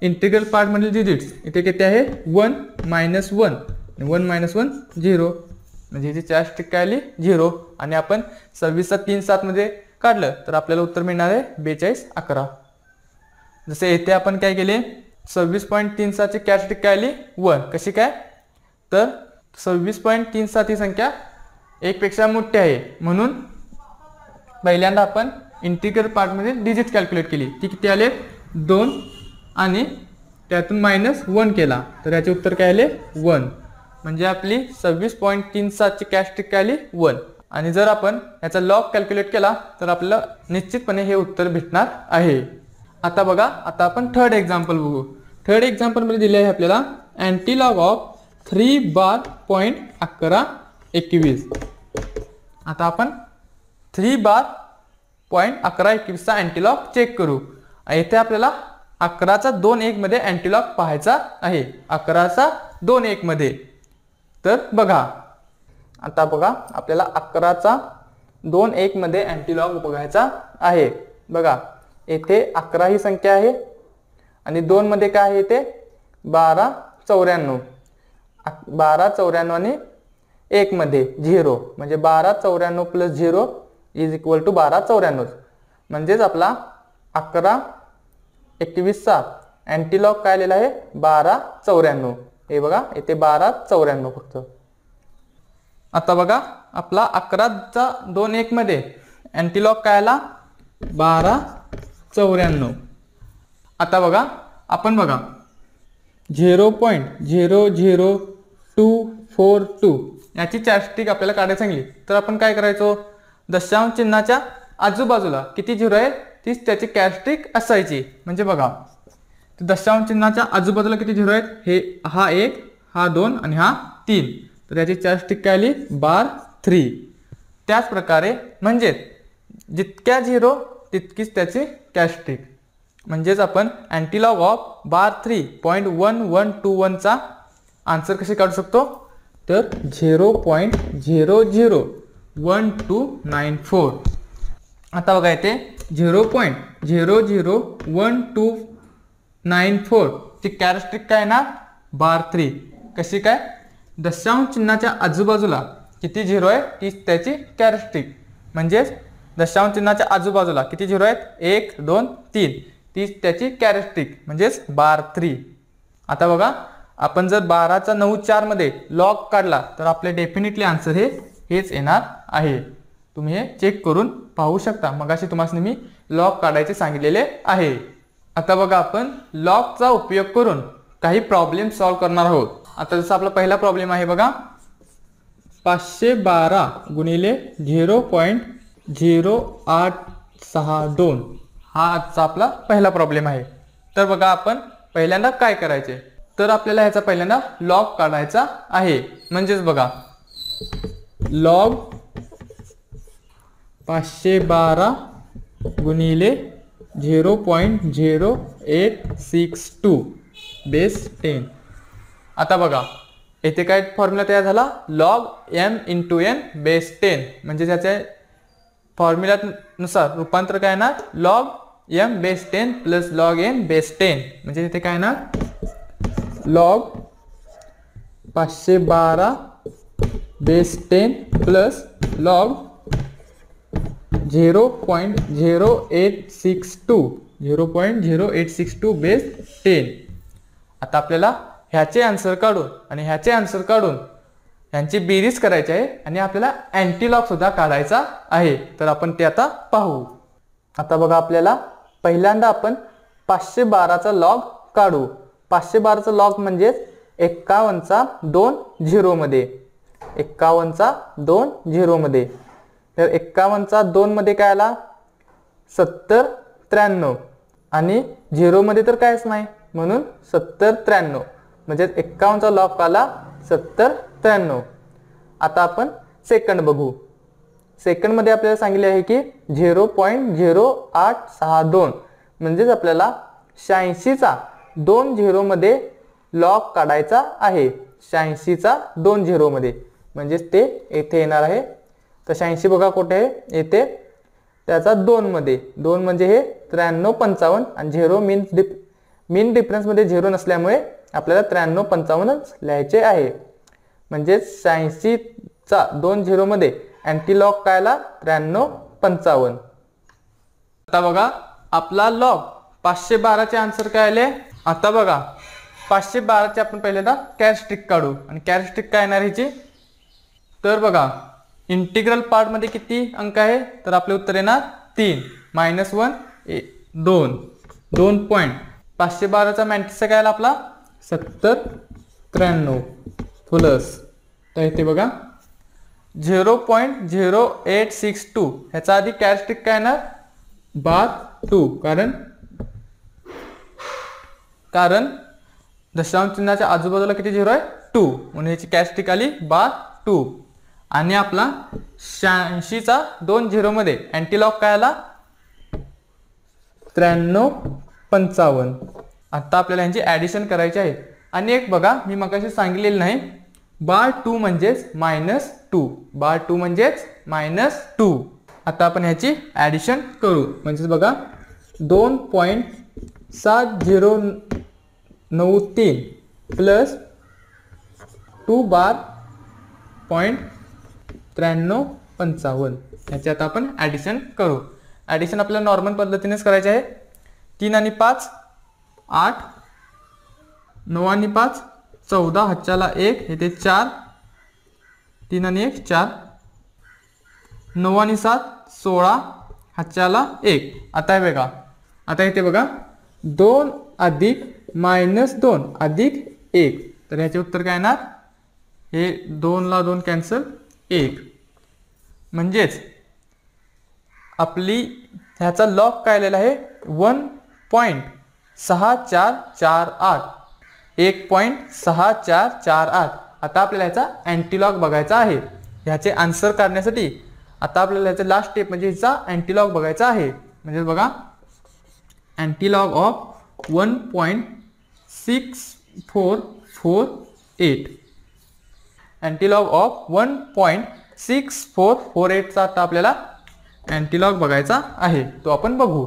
इंटिग्रल पार्ट मधील डिजिट्स इथे किती आहे 1 - 1 आणि 1 - 1 0. म्हणजे याची चार्जस्टिक काय आली 0. आणि आपण 26चा 3 7 मध्ये काढलं तर आपल्याला उत्तर मिळणार आहे 42 11. जसे येथे आपण काय केले 26.37 ची कॅरेक्टरिस्टिक काय आली 1. कशी काय तर 26.37 ही संख्या 1 पेक्षा मोठी आहे, म्हणून पहिल्यांदा आपण इंटिग्रल पार्ट मध्ये डिजिट कॅल्क्युलेट केली. ती किती आले 2 आणि त्यातून -1 केला तर याचे उत्तर काय आले 1. म्हणजे आपली 26.37 ची कॅरेक्टरिस्टिक काय आली 1. आणि जर आपण याचा लॉग कॅल्क्युलेट केला तर आपल्याला निश्चितपणे हे उत्तर भेटणार आहे. आता बघा, आता आपण थर्ड एक्झाम्पल बघू. थर्ड एक्झाम्पल मध्ये दिले आहे आपल्याला अँटीलॉग ऑफ 3 बार पॉईंट 1121. आता आपण 3 बार पॉईंट 1121 चा अँटीलॉग चेक करू. इथे आपल्याला 11चा 2-1 मध्ये अँटीलॉग पाहायचा आहे. 11चा 2-1 मध्ये तर बघा, आता बघा आपल्याला 11चा 2-1 मध्ये अँटीलॉग बघायचा आहे. बघा येथे 11 ही संख्या आहे आणि 2 मध्ये काय आहे इथे 1294. 1294 आणि 1 मध्ये 0 म्हणजे 1294 प्लस 0 इज इक्वल टू 1294. म्हणजेच आपला 1121 चा अँटीलॉग काय आलेला आहे 1294. हे बघा इथे 1294 फक्त. आता बघा आपला 11चा 2-1 मध्ये अँटीलॉग काय आला 1294. आता बघा आपण बघा 0.00242 याची कॅरेक्टरिस्टिक आपल्याला काढायला सांगली तर आपण काय करायचो, दशांश चिन्हाच्या आजूबाजूला किती झिरो आहे तीच त्याची कॅरेक्टरिस्टिक असायची. म्हणजे बघा दशांश चिन्हाच्या आजूबाजूला किती झिरो आहेत, हे हा 1 हा 2 आणि हा 3, तर याची कॅरेक्टरिस्टिक काय आली बार 3. त्याच प्रकारे म्हणजे जितक्या झिरो तितकीच त्याची कॅरेक्टरिस्टिक. म्हणजेच आपण अँटीलॉग ऑफ बार 3.1121 चा आन्सर कसे काढू शकतो तर 0.001294. आता बघा येते 0.001294 ची कॅरेक्टरिस्टिक काय ना बार 3. कशी काय, दशांश चिन्हाच्या आजूबाजूला किती झिरो आहे तीच त्याची कॅरेक्टरिस्टिक. म्हणजेच दशांश चिन्हाच्या आजूबाजूला किती झिरो आहेत 1 2 3 तीच त्याची कॅरेक्टरिस्टिक म्हणजेच बार 3. आता बघा आपण जर 12चा 9-4 मध्ये लॉग काढला तर आपले डेफिनेटली आन्सर हेच येणार आहे. तुम्ही हे चेक करून पाहू शकता. मगाशी तुम्हाला मी लॉग काढायचे सांगितलेले आहे. आता बघा आपण लॉगचा उपयोग करून काही प्रॉब्लेम सॉल्व्ह करणार आहोत. आता जसा आपला पहिला प्रॉब्लेम आहे बघा 512 गुणिले 0.0862 हा आजचा आपला पहिला प्रॉब्लेम आहे. तर बघा आपण पहिल्यांदा काय करायचे तर आपल्याला ह्याचा पहिल्यांदा लॉग काढायचा आहे. म्हणजेच बघा लॉग 512 गुणिले 0.0862 बेस 10. आता बघा येथे काय फॉर्म्युला तयार झाला log m into n base 10. म्हणजे त्याच्या फॉर्म्युल्यानुसार रूपांतर काय ना log m base 10 plus log n base 10. म्हणजे इथे काय ना log 512 base 10 plus log 0.0862 base 10. आता आपल्याला ह्याचे आन्सर काढून आणि ह्याचे आन्सर काढून यांची बेरीज करायची आहे आणि आपल्याला अँटीलॉग सुद्धा काढायचा आहे. तर आपण ते आता पाहू. आता बघा आपल्याला पहिल्यांदा आपण 512चा लॉग काढू. 512चा लॉग म्हणजे 51चा 2 झिरो मध्ये 51चा 2 झिरो मध्ये. तर 51चा 2 मध्ये काय आला 70 93 आणि झिरो मध्ये तर कायच नाही म्हणून 70 93 म्हणजे 51चा लॉग आला 70 93. आता आपण सेकंड बघू. सेकंड मध्ये आपल्याला सांगितले आहे की 0.0862 म्हणजेच आपल्याला 86चा 2 झिरो मध्ये लॉग काढायचा आहे. 86चा 2 झिरो मध्ये म्हणजेच ते येथे येणार आहे. तर 86 बघा कुठे आहे येथे त्याचा 2 मध्ये 2 म्हणजे हे 93 55 आणि झिरो मीन डिफरन्स मध्ये झिरो नसल्यामुळे आपल्याला 93 55 लिहायचे आहे. म्हणजेच 86चा 2 झिरो मध्ये अँटीलॉग काय आला 93 55. आता बघा आपला लॉग 512 चे आन्सर काय आले? आता बघा 512 चे आपण पहिल्यांदा कॅरेक्टरिस्टिक काढू आणि कॅरेक्टरिस्टिक काय येणार ह्याची? तर बघा इंटिग्रल पार्ट मध्ये किती अंक आहे? तर आपले उत्तर येणार 3 -1 2 2 पॉइंट 512 चा मॅट्रिक्स काय आला आपला 70 93 प्लस तर इथे बघा 0.0862 ह्याचा आधी कॅरेक्टरिस्टिक काय येणार 2 कारण दशांश चिन्हाच्या आजूबाजूला किती 0 आहे 2 म्हणून ह्याची कॅरेक्टरिस्टिक आली 2 आणि आपला 86 चा 2 0 मध्ये अँटीलॉग काय आला 93 55. आता आपल्याला यांची ऍडिशन करायची आहे आणि एक बघा मी मगाशी सांगितलेलं नाही 2 म्हणजेच -2 2 म्हणजेच -2. आता आपण ह्याची ऍडिशन करू म्हणजे बघा 2.7093 प्लस 2.9355 ह्याची आता आपण ऍडिशन करू. ऍडिशन आपल्याला नॉर्मल पद्धतीनेच करायचे आहे. 3 आणि 5 8 9 आणि 5 14 हातच्याला 1 येथे 4 3 आणि 1 4 9 आणि 7 16 हातच्याला 1. आता हे बघा आता इथे बघा 2 अधिक -2 अधिक 1 तर ह्याचे उत्तर काय येणार हे 2 ला 2 कॅन्सल 1 म्हणजेच आपली ह्याचा लॉग काय आलेला आहे 1.6448 1.6448. आता आपल्याला ह्याचा अँटीलॉग बघायचा आहे. ह्याचे आन्सर काढण्यासाठी आता आपल्याला ह्याचा लास्ट स्टेप म्हणजे ह्याचा अँटीलॉग बघायचा आहे. म्हणजे बघा अँटीलॉग ऑफ 1.6448 अँटीलॉग ऑफ 1.6448 चा आता आपल्याला अँटीलॉग बघायचा आहे तो आपण बघू.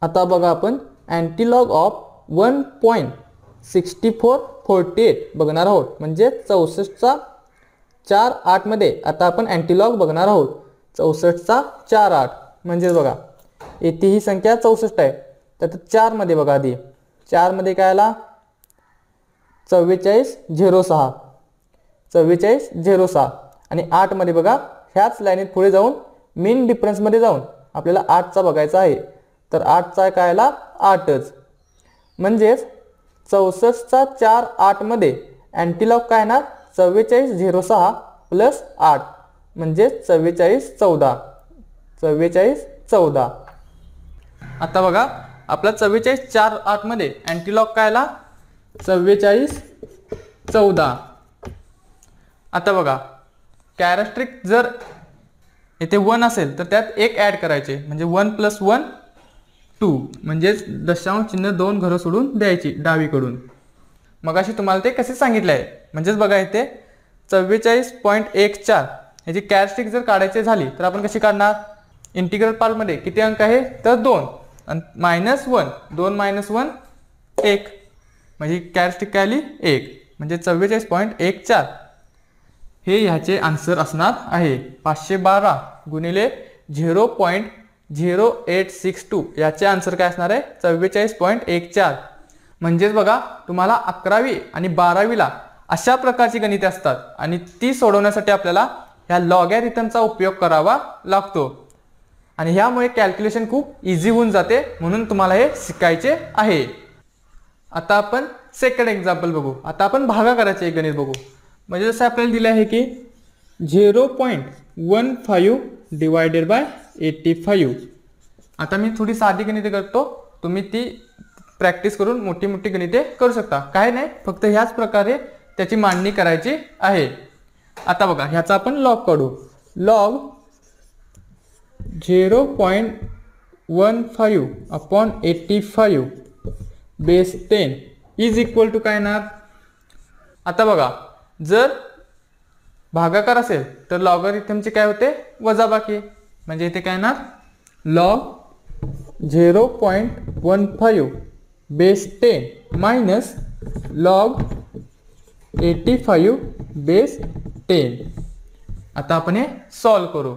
आता बघा आपण अँटीलॉग ऑफ 1.6448 बघणार आहोत म्हणजे 64 चा 4 8 मध्ये आता आपण अँटीलॉग बघणार आहोत. 64 चा 4 8 म्हणजे बघा येथे ही संख्या 64 आहे तर 4 मध्ये बघा आधी 4 मध्ये काय आला 4406 4406 आणि 8 मध्ये बघा ह्याच लाईनीत पुढे जाऊन मीन डिफरन्स मध्ये जाऊन आपल्याला 8 चा बघायचा आहे तर 8 चा काय आला 8च म्हणजेच 64 चा 4 8 मध्ये अँटीलॉग काय येणार 4406 प्लस 8 म्हणजे 4414 4414. आता बघा आपला 44 4 8 मध्ये अँटीलॉग काय आला 4414. आता बघा कॅरेक्टरिस्टिक जर येथे 1 असेल तर त्यात एक ऍड करायचे म्हणजे 1 + 1 2 म्हणजेच दशांश चिन्ह 2 घरं सोडून द्यायची डावीकडून. मगाशी तुम्हाला ते कसे सांगितले आहे म्हणजेच बघा इथे 44.14 ह्याची कॅरेक्टरिस्टिक जर काढायची झाली तर आपण कशी काढणार इंटिग्रल पार्ट मध्ये किती अंक आहे तर 2 आणि -1 2 - 1 1 म्हणजे कॅरेक्टरिस्टिक काय आली 1 म्हणजे 44.14 हे ह्याचे आन्सर असणार आहे. 512 गुणिले 0.0862 याचे आन्सर काय असणार आहे 44.14. म्हणजेच बघा तुम्हाला 11वी आणि 12वीला अशा प्रकारची गणिते असतात आणि ती सोडवण्यासाठी आपल्याला ह्या लॉगॅरिथमचा उपयोग करावा लागतो आणि ह्यामुळे कॅल्क्युलेशन खूप इझी होऊन जाते म्हणून तुम्हाला हे शिकायचे आहे. आता आपण सेकंड एक्झाम्पल बघू. आता आपण भागाकाराचे गणित बघू. म्हणजे जसं आपल्याला दिलं आहे की 0.15 डिवायडेड बाय 85. आता मी थोडी साधी गणिते करतो तुम्ही ती प्रॅक्टिस करून मोठी मोठी गणिते करू शकता काय नाही फक्त ह्याच प्रकारे त्याची मांडणी करायची आहे. आता बघा ह्याचा आपण लॉग काढू. Log 0.15 upon 85 base 10 is equal to काय येणार. आता बघा जर भागाकार असेल तर लॉगरिथमचे काय होते वजाबाकी म्हणजे इथे काय येणार log 0.15 base 10 minus log 85 base 10. आता आपण हे सॉल्व करू.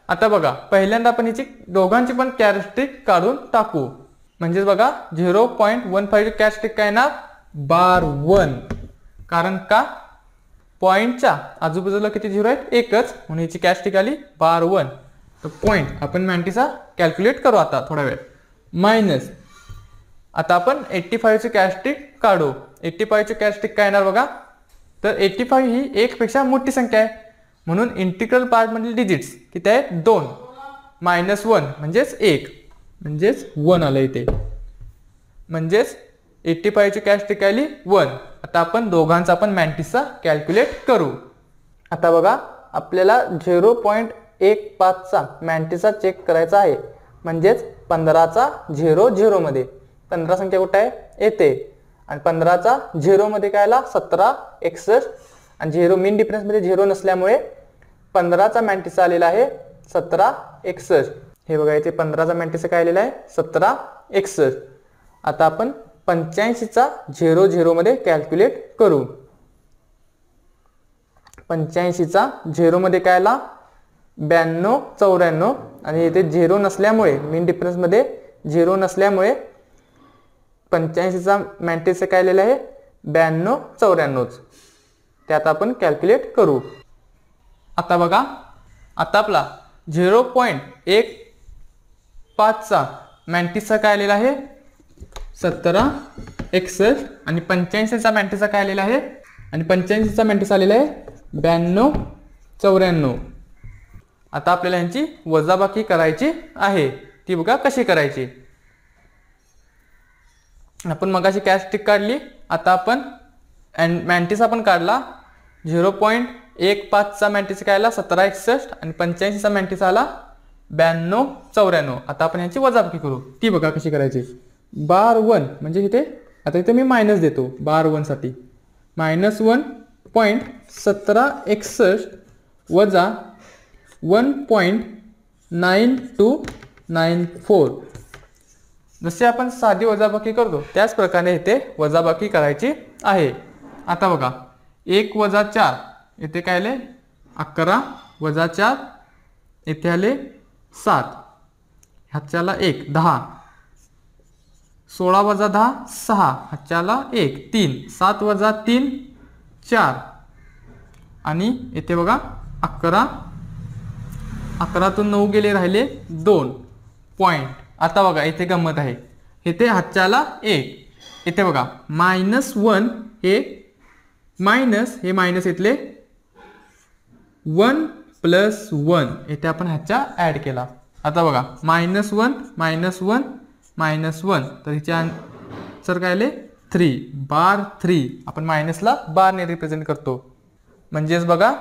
आता बघा पहिल्यांदा आपण याची दोघांची पण कॅरेक्टरिस्टिक काढून टाकू म्हणजेच बघा 0.15 कॅरेक्टरिस्टिक काय येणार बार 1, कारण का पॉइंटच्या आजूबाजूला किती झिरो आहेत एकच, म्हणून याची कॅरेक्टरिस्टिक आली बार 1. तर पॉइंट आपण मॅन्टिसा कॅल्क्युलेट करू आता थोडा वेळ. मायनस आता आपण 85 ची कॅरेक्टरिस्टिक काढू. 85 ची कॅरेक्टरिस्टिक काय येणार बघा, तर 85 ही 1 पेक्षा मोठी संख्या आहे, म्हणून इंटिग्रल पार्ट मधील डिजिट्स किती आहेत 2, -1 म्हणजेच 1, म्हणजेच 1 आलं इथे, म्हणजेच 85 ची कॅरेक्टरिस्टिक आली 1. आता आपण दोघांचा आपण मॅन्टिसा कॅल्क्युलेट करू. आता बघा आपल्याला 0.15 चा मॅन्टिसा चेक करायचा आहे, म्हणजेच 15 चा 0 मध्ये 15 संख्या कुठे आहे येते, आणि 15 चा 0 मध्ये काय आला 17 61, आणि 0 मीन डिफरन्स मध्ये 0 नसल्यामुळे 15 चा मॅन्टिसा आलेला आहे 17 61. हे बघा इथे 15 चा मॅन्टिसा काय आलेला आहे 17 61. आता आपण 85 चा 0 मध्ये कॅल्क्युलेट करू. 85 चा 0 मध्ये काय आला 92 94, आणि इथे 0 नसल्यामुळे मीन डिफरन्स मध्ये 0 नसल्यामुळे 85 चा मॅन्टिसा काय आलेला आहे 92 94. ते आता आपण कॅल्क्युलेट करू. आता बघा आता आपला 0.15 चा मॅन्टिसा काय आलेला आहे 17 61, आणि 85 चा मॅन्टिसा काय आलेला आहे, आणि 85 चा मॅन्टिसा आलेला आहे 92 94. आता आपल्याला यांची वजाबाकी करायची आहे, ती बघा कशी करायची. आपण मगाशी कॅरेक्टरिस्टिक काढली, आता आपण मॅन्टिसा पण काढला. 0.15 चा मॅन्टिसा काय आला 17 61, आणि 85 चा मॅन्टिसा आला 92 94. आता आपण यांची वजाबाकी करू, ती बघा कशी करायची. बार 1 म्हणजे इथे आता इथे मी मायनस देतो बार 1 साठी, -1.17 61 वजा 1.9294. जसे आपण साधी वजाबाकी करतो त्याच प्रकारे इथे वजाबाकी करायची आहे. आता बघा 1 वजा 4 इथे काय आले 11 वजा 4 इथे आले 7, ह्याच्याला 1 10, 16 वजा 10 6, ह्याच्याला 1 3, 7 वजा 3 4, आणि इथे बघा 11 11तून 9 गेले राहिले 2 पॉइंट. आता बघा इथे गंमत आहे, इथे हातच्याला 1, इथे बघा -1 हे मायनस हे मायनस इथले 1 + 1 इथे आपण ह्याच्या ऍड केला. आता बघा -1 -1 -1, तर हिचे आन्सर काय आले 3 बार 3. आपण मायनसला बारने रिप्रेझेंट करतो, म्हणजेच बघा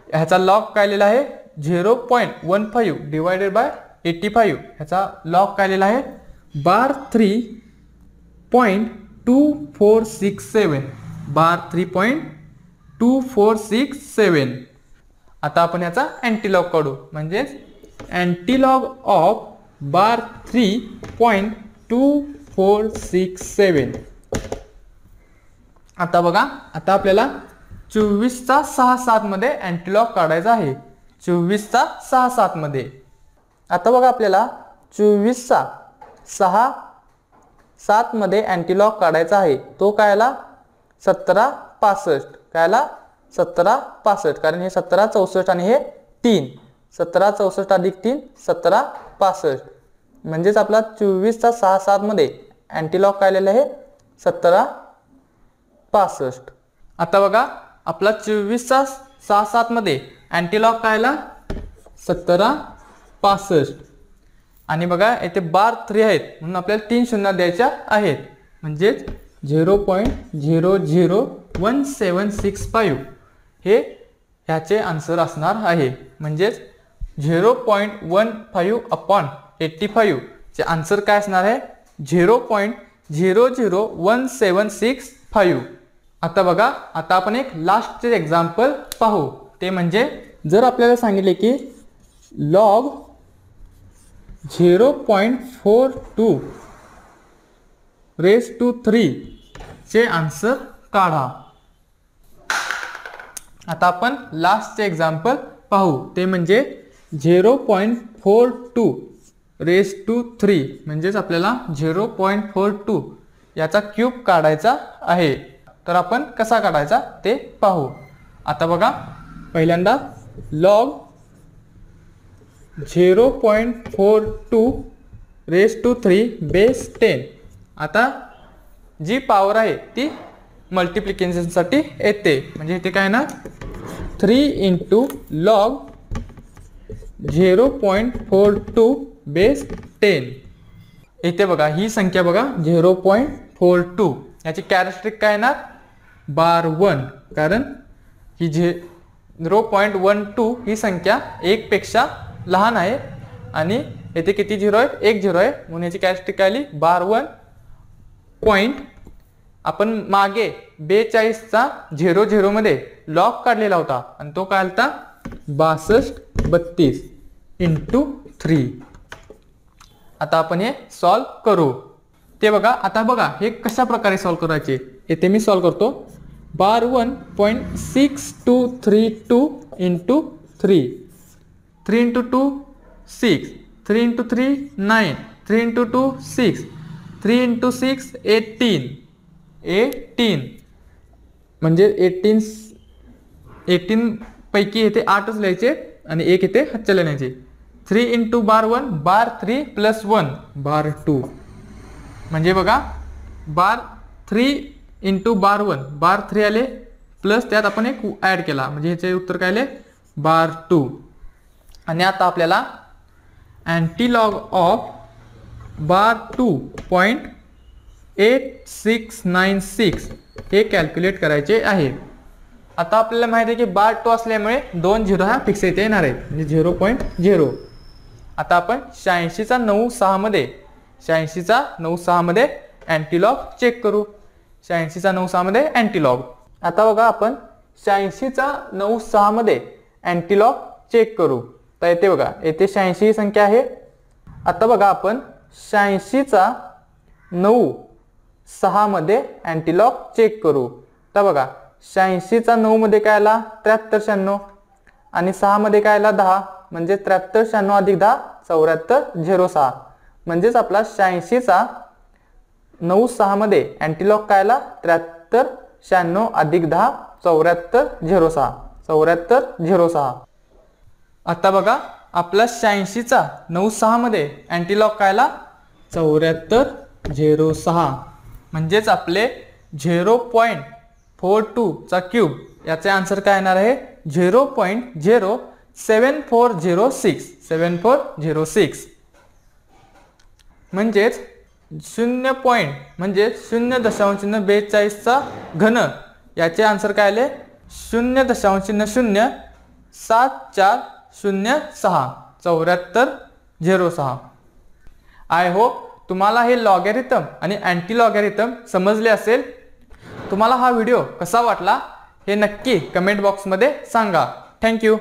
ह्याचा लॉग काय आलेला आहे 0.15 डिवायडेड बाय 85, ह्याचा लॉग काय आलेला आहे बार 3.2467, बार 3.2467. आता आपण याचा अँटीलॉग काढू, म्हणजेच अँटीलॉग ऑफ बार 3.2467. आता बघा आता आपल्याला 24 चा 6 7 मध्ये अँटीलॉग काढायचा आहे. 24 चा 6 7 मध्ये आता बघा आपल्याला 24 चा 6 7 मध्ये अँटीलॉग काढायचा आहे. तो काय आला 17 65, काय आला 17 65, कारण हे 17 64 आणि हे 3, 17 64 अधिक 3 17 65, म्हणजेच आपला 24 चा 6 7 मध्ये अँटीलॉग काय आलेला आहे 17 65. आता बघा आपला 24 चा 6 7 मध्ये अँटीलॉग काय आला 17 65, आणि बघा येथे बार 3 आहेत म्हणून आपल्याला 3 शून्य द्यायच्या आहेत, म्हणजेच 0.001765 हे ह्याचे आन्सर असणार आहे. म्हणजेच 0.15/85 चे आन्सर काय असणार आहे 0.00175. आता बघा आता आपण एक लास्टचे एक्झाम्पल पाहू, ते म्हणजे जर आपल्याला सांगितले की लॉग 0.42 रेज टू 3 चे आन्सर काढा. आता आपण लास्टचे एक्झाम्पल पाहू, ते म्हणजे 0.42 रेस टू 3 म्हणजेच आपल्याला 0.42 याचा क्यूब काढायचा आहे. तर आपण कसा काढायचा ते पाहू. आता बघा, पहिल्यांदा लॉग 0.42 रेस टू 3 बेस 10. आता जी पॉवर आहे ती मल्टिप्लिकेशनसाठी येते. म्हणजे इथे काय ना 3 इंटू लॉग 0.42 बेस 10. इथे बघा ही संख्या बघा 0.42. याची कॅरेक्टरिस्टिक काय येणार बार 1, कारण ही 0.12 ही संख्या 1 पेक्षा लहान आहे आणि येथे किती झिरो आहेत, 1 झिरो आहे, म्हणून याची कॅरेक्टरिस्टिक काय आली बार 1 पॉइंट. आपण मागे 42चा 00 मध्ये लॉग काढलेला होता आणि तो काय आलता 6232 इंटू 3. आता आपण हे सॉल्व करू. ते बघा, आता बघा हे कशा प्रकारे सॉल्व करायचे. येथे मी सॉल्व करतो. बार 1.6232 into 3. 3 into 2 6, 3 into 3 9, 3 into 2 6, 3 into 6 18. म्हणजे 18 पैकी येथे 8च लिहायचे आणि 1 येथे हातच्या लिहायचे. 3 इंटू बार 1 बार 3 प्लस 1 बार 2. म्हणजे बघा बार 3 इंटू बार 1 बार 3 आले प्लस त्यात आपण एक ॲड केला म्हणजे ह्याचे उत्तर काय आले बार 2. आणि आता आपल्याला अँटीलॉग ऑफ बार 2.8696 हे कॅल्क्युलेट करायचे आहे. आता आपल्याला माहिती आहे की बार 2 असल्यामुळे 2 झिरो हा फिक्स इथे येणार आहे म्हणजे 0.0. आता आपण 86चा 9.6 मध्ये अँटीलॉग चेक करू. 86चा 9.6 मध्ये अँटीलॉग. आता बघा आपण 86चा 9.6 मध्ये अँटीलॉग चेक करू. तर येथे बघा येथे 86 ही संख्या आहे. आता बघा आपण 86चा 9.6 मध्ये अँटीलॉग चेक करू. तर बघा 86चा 9 मध्ये काय आला 7396 आणि 6 मध्ये काय आला 10 म्हणजे 7396 अधिक 10 7406. म्हणजेच आपला 86चा 9.6 मध्ये अँटीलॉग काय आला 7396 अधिक 10 7406 7406. आता बघा आपला 86चा 9.6 मध्ये अँटीलॉग काय आला 7406. म्हणजेच आपले 0.42 चा क्यूब याचे आन्सर काय येणार आहे 0.07406 7406. म्हणजेच 0.42 चा घन याचे आन्सर काय आले 0.0074006 7406. आय होप तुम्हाला हे लॉगॅरिथम आणि अँटी लॉगॅरिथम समजले असेल. तुम्हाला हा व्हिडिओ कसा वाटला हे नक्की कमेंट बॉक्समध्ये सांगा. थँक्यू.